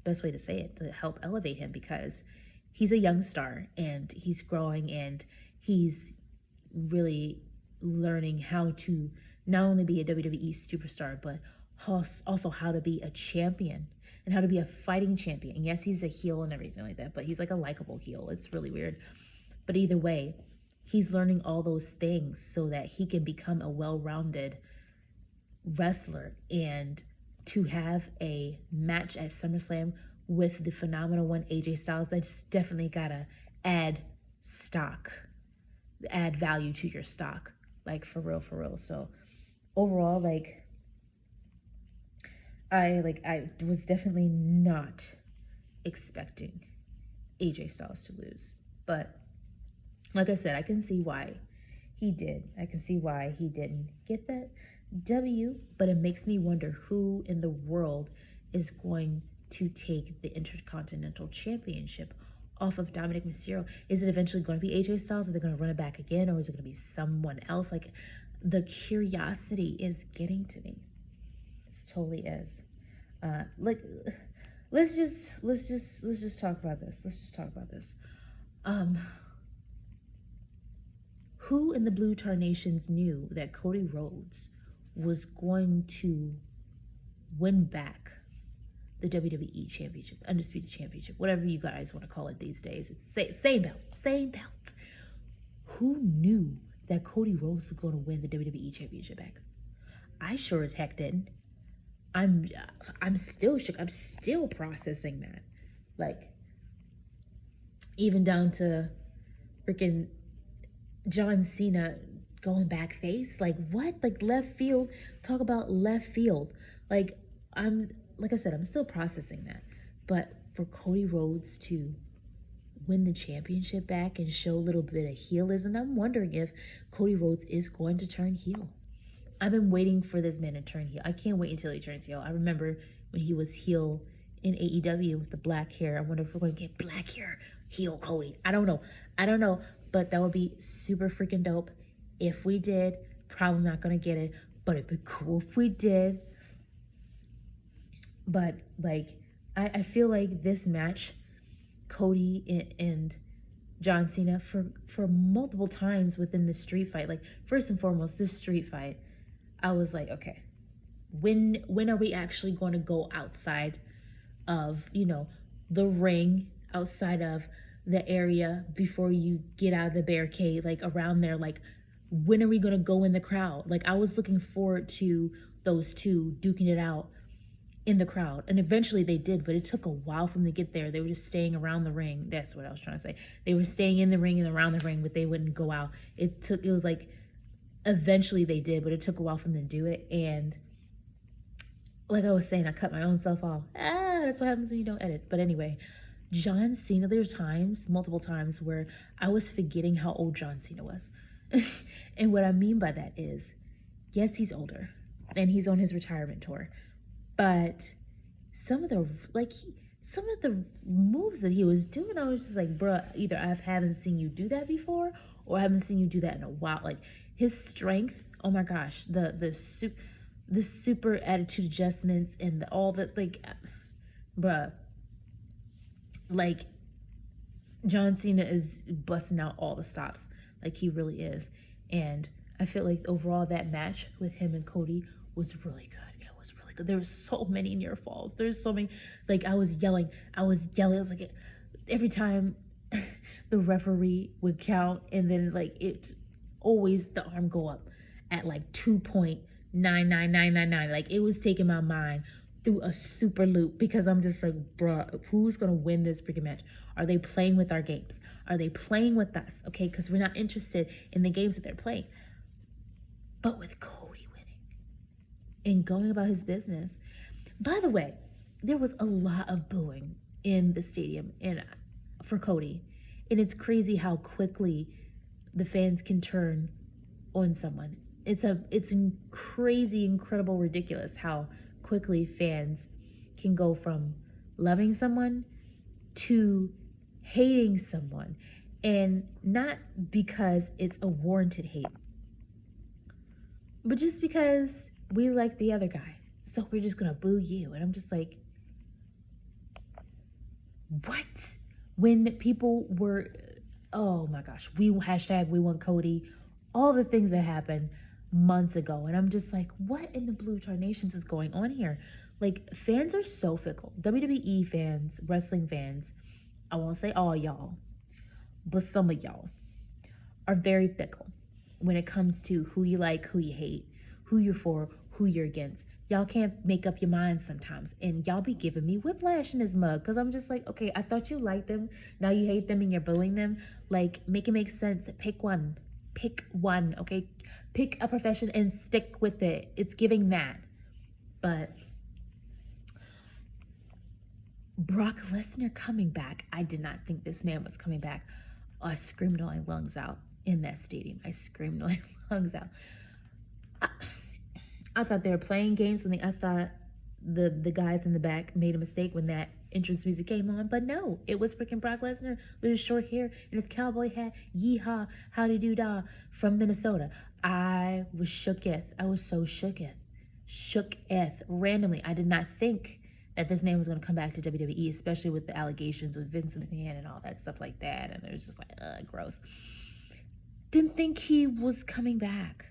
best way to say it, to help elevate him, because he's a young star and he's growing, and he's really learning how to not only be a WWE superstar, but also how to be a champion and how to be a fighting champion. And yes, he's a heel and everything like that, but he's like a likable heel. It's really weird. But either way, he's learning all those things so that he can become a well-rounded wrestler. And to have a match at SummerSlam with the phenomenal one, AJ Styles, that's definitely gotta add stock add value to your stock, like for real, for real. So overall, like I was definitely not expecting AJ Styles to lose. But like I said, I can see why he did. I can see why he didn't get that W, but it makes me wonder who in the world is going to take the Intercontinental Championship off of Dominic Mysterio. Is it eventually going to be AJ Styles? Are they going to run it back again? Or is it going to be someone else? Like, the curiosity is getting to me. It totally is. Like, let's just talk about this. Let's just talk about this. Who in the Blue Tarnations knew that Cody Rhodes was going to win back the WWE Championship, Undisputed Championship, whatever you guys want to call it these days? It's same belt. Who knew that Cody Rhodes was going to win the WWE Championship back? I sure as heck didn't. I'm still shook. I'm still processing that. Like, even down to freaking John Cena going back face. Like, what? Like, left field. Talk about left field. Like I said, I'm still processing that. But for Cody Rhodes to win the championship back and show a little bit of heelism, I'm wondering if Cody Rhodes is going to turn heel. I've been waiting for this man to turn heel. I can't wait until he turns heel. I remember when he was heel in AEW with the black hair. I wonder if we're going to get black hair heel Cody. I don't know. But that would be super freaking dope if we did. Probably not going to get it, but it'd be cool if we did. But, like, I feel like this match, Cody and John Cena, for multiple times within the street fight, like, first and foremost, this street fight, I was like, okay, when are we actually going to go outside of, the ring, outside of the area before you get out of the barricade, like, around there? Like, when are we going to go in the crowd? Like, I was looking forward to those two duking it out in the crowd, and eventually they did, but it took a while for them to get there. They were just staying around the ring. That's what I was trying to say. They were staying in the ring and around the ring, but they wouldn't go out. It was like, eventually they did, but it took a while for them to do it. And like I was saying, I cut my own self off. That's what happens when you don't edit. But anyway, John Cena, there were times, multiple times, where I was forgetting how old John Cena was. And what I mean by that is, yes, he's older and he's on his retirement tour, but some of the moves that he was doing, I was just like, bruh, either I haven't seen you do that before, or I haven't seen you do that in a while. Like, his strength, oh my gosh, the super attitude adjustments and all that, like, bruh, like, John Cena is busting out all the stops, like, he really is. And I feel like overall that match with him and Cody was really good. Really good. There were so many near falls. There's so many, like, I was yelling. I was like, every time the referee would count, and then, like, it always, the arm go up at like 2.99999. Like, it was taking my mind through a super loop, because I'm just like, bruh, who's gonna win this freaking match? Are they playing with our games? Are they playing with us? Okay, because we're not interested in the games that they're playing. But with Cody winning and going about his business. By the way, there was a lot of booing in the stadium for Cody. And it's crazy how quickly the fans can turn on someone. It's crazy, incredible, ridiculous how quickly fans can go from loving someone to hating someone. And not because it's a warranted hate, but just because we like the other guy, so we're just gonna boo you. And I'm just like, what? When people were, oh my gosh, we want Cody, all the things that happened months ago, and I'm just like, what in the Blue Tarnations is going on here? Like, fans are so fickle. WWE fans, wrestling fans, I won't say all y'all, but some of y'all are very fickle when it comes to who you like, who you hate, who you're for, who you're against. Y'all can't make up your minds sometimes, and y'all be giving me whiplash in this mug, because I'm just like, okay, I thought you liked them, now you hate them and you're booing them. Like, make it make sense. Pick one. pick one, okay? Pick a profession and stick with it. It's giving that. But Brock Lesnar coming back. I did not think this man was coming back. I screamed my lungs out in that stadium. I screamed my lungs out. I thought they were playing games with me. I thought the guys in the back made a mistake when that entrance music came on, but no, it was freaking Brock Lesnar with his short hair and his cowboy hat. Yeehaw, howdy doo dah from Minnesota. I was shooketh. I was so shooketh. Shooketh randomly. I did not think that this man was going to come back to WWE, especially with the allegations with Vince McMahon and all that stuff like that. And it was just like, gross. Didn't think he was coming back.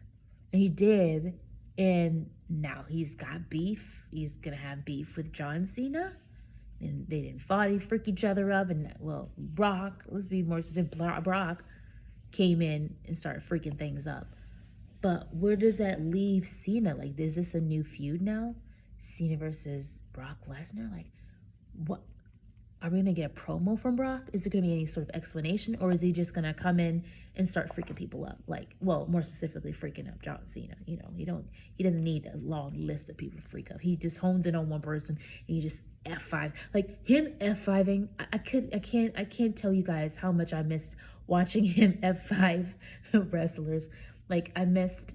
And he did. And now he's got beef. He's going to have beef with John Cena. And they didn't fight, he freak each other up. And, well, Brock, let's be more specific, Brock came in and started freaking things up. But where does that leave Cena? Like, is this a new feud now? Cena versus Brock Lesnar? Like, what? Are we going to get a promo from Brock? Is there going to be any sort of explanation? Or is he just going to come in and start freaking people up? Like, well, more specifically, freaking up John Cena. You know, he doesn't need a long list of people to freak up. He just hones in on one person and he just F5. Like, him F5ing, I can't tell you guys how much I missed watching him F5 wrestlers. Like, I missed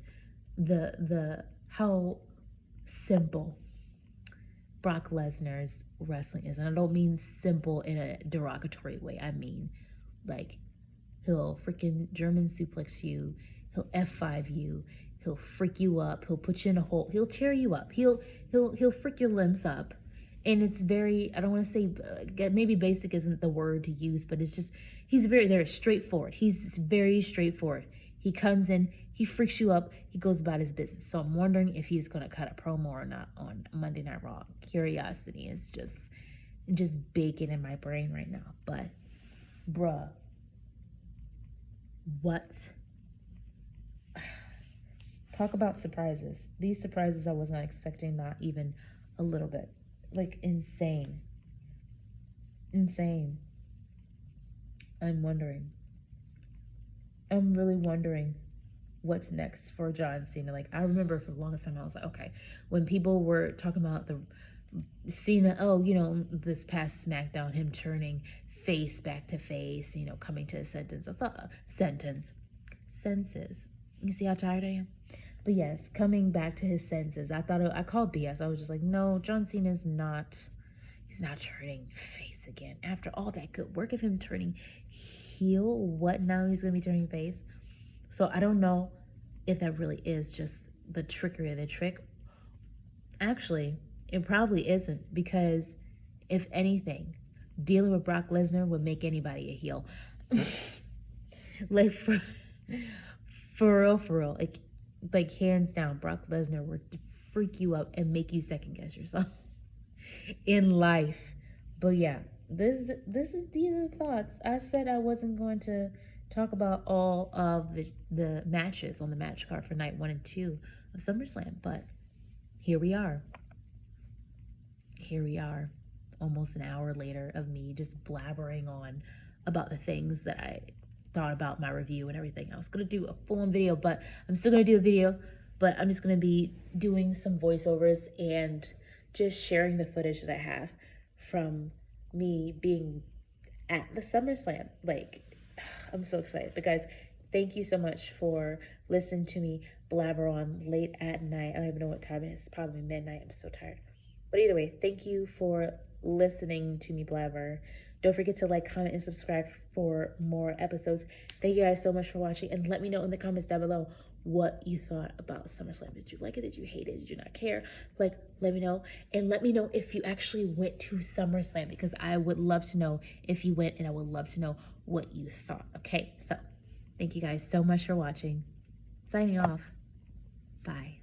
how simple Brock Lesnar's wrestling is. And I don't mean simple in a derogatory way. I mean, like, he'll freaking German suplex you. He'll F5 you. He'll freak you up. He'll put you in a hole. He'll tear you up. He'll freak your limbs up. And it's very, I don't want to say, maybe basic isn't the word to use, but it's just, he's very straightforward. He's very straightforward. He comes in, he freaks you up, he goes about his business. So I'm wondering if he's going to cut a promo or not on Monday Night Raw. Curiosity is just baking in my brain right now. But, bruh, what? Talk about surprises. These surprises I was not expecting, not even a little bit. Like, insane. Insane. I'm really wondering what's next for John Cena. Like, I remember for the longest time I was like, okay, when people were talking about the Cena, this past SmackDown, him turning face back to face, coming to a sentence. I thought senses. You see how tired I am? But yes, coming back to his senses. I called BS. I was just like, no, John Cena's he's not turning face again. After all that good work of him turning heel, what now he's going to be turning face? So I don't know if that really is just the trickery of the trick. Actually, it probably isn't, because if anything, dealing with Brock Lesnar would make anybody a heel. Like, for real. Like hands down, Brock Lesnar would freak you up and make you second guess yourself in life. But yeah, these are the thoughts. I said I wasn't going to talk about all of the matches on the match card for night 1 and 2 of SummerSlam, but here we are, almost an hour later of me just blabbering on about the things that I thought about my review and everything. I was going to do a full-on video, but I'm still going to do a video, but I'm just going to be doing some voiceovers and just sharing the footage that I have from me being at the SummerSlam. Like, I'm so excited. But guys, thank you so much for listening to me blabber on late at night. I don't even know what time it is. It's probably midnight. I'm so tired. But either way, thank you for listening to me blabber. Don't forget to like, comment, and subscribe for more episodes. Thank you guys so much for watching. And let me know in the comments down below what you thought about SummerSlam. Did you like it? Did you hate it? Did you not care? Like, let me know. And let me know if you actually went to SummerSlam, because I would love to know if you went, and I would love to know what you thought. Okay, so thank you guys so much for watching. Signing off. Bye.